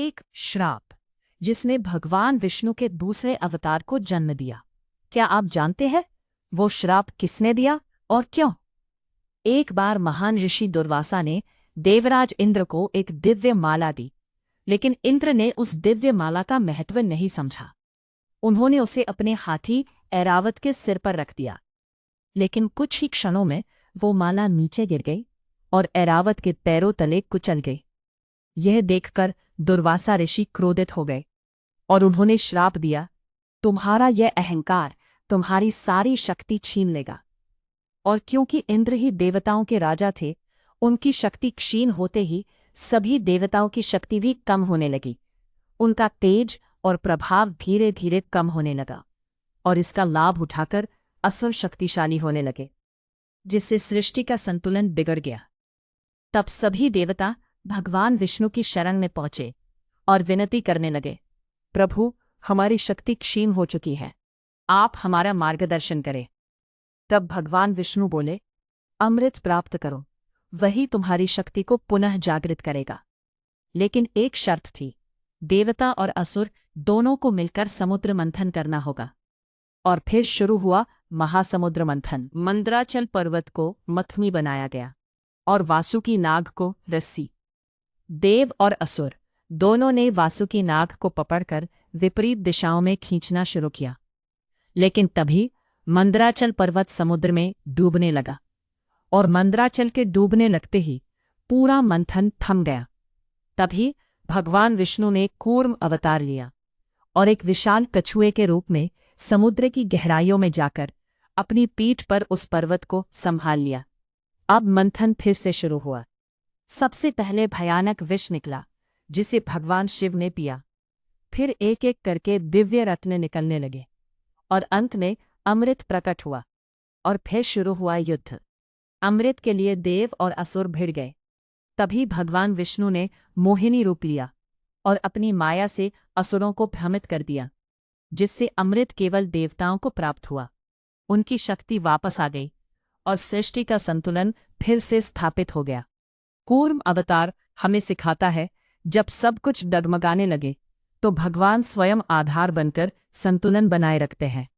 एक श्राप जिसने भगवान विष्णु के दूसरे अवतार को जन्म दिया। क्या आप जानते हैं वो श्राप किसने दिया और क्यों? एक बार महान ऋषि दुर्वासा ने देवराज इंद्र को एक दिव्य माला दी, लेकिन इंद्र ने उस दिव्य माला का महत्व नहीं समझा। उन्होंने उसे अपने हाथी ऐरावत के सिर पर रख दिया, लेकिन कुछ ही क्षणों में वो माला नीचे गिर गई और ऐरावत के पैरों तले कुचल गई। यह देखकर दुर्वासा ऋषि क्रोधित हो गए और उन्होंने श्राप दिया, तुम्हारा यह अहंकार तुम्हारी सारी शक्ति छीन लेगा। और क्योंकि इंद्र ही देवताओं के राजा थे, उनकी शक्ति क्षीण होते ही सभी देवताओं की शक्ति भी कम होने लगी। उनका तेज और प्रभाव धीरे धीरे कम होने लगा और इसका लाभ उठाकर असुर शक्तिशाली होने लगे, जिससे सृष्टि का संतुलन बिगड़ गया। तब सभी देवता भगवान विष्णु की शरण में पहुंचे और विनती करने लगे, प्रभु, हमारी शक्ति क्षीण हो चुकी है, आप हमारा मार्गदर्शन करें। तब भगवान विष्णु बोले, अमृत प्राप्त करो, वही तुम्हारी शक्ति को पुनः जागृत करेगा। लेकिन एक शर्त थी, देवता और असुर दोनों को मिलकर समुद्र मंथन करना होगा। और फिर शुरू हुआ महासमुद्र मंथन। मंदराचल पर्वत को मथनी बनाया गया और वासुकी नाग को रस्सी। देव और असुर दोनों ने वासुकी नाग को पकड़कर विपरीत दिशाओं में खींचना शुरू किया, लेकिन तभी मंदराचल पर्वत समुद्र में डूबने लगा और मंदराचल के डूबने लगते ही पूरा मंथन थम गया। तभी भगवान विष्णु ने कूर्म अवतार लिया और एक विशाल कछुए के रूप में समुद्र की गहराइयों में जाकर अपनी पीठ पर उस पर्वत को संभाल लिया। अब मंथन फिर से शुरू हुआ। सबसे पहले भयानक विष निकला, जिसे भगवान शिव ने पिया। फिर एक एक करके दिव्य रत्न निकलने लगे और अंत में अमृत प्रकट हुआ और फिर शुरू हुआ युद्ध। अमृत के लिए देव और असुर भिड़ गए। तभी भगवान विष्णु ने मोहिनी रूप लिया और अपनी माया से असुरों को भ्रमित कर दिया, जिससे अमृत केवल देवताओं को प्राप्त हुआ। उनकी शक्ति वापस आ गई और सृष्टि का संतुलन फिर से स्थापित हो गया। कूर्म अवतार हमें सिखाता है, जब सब कुछ डगमगाने लगे तो भगवान स्वयं आधार बनकर संतुलन बनाए रखते हैं।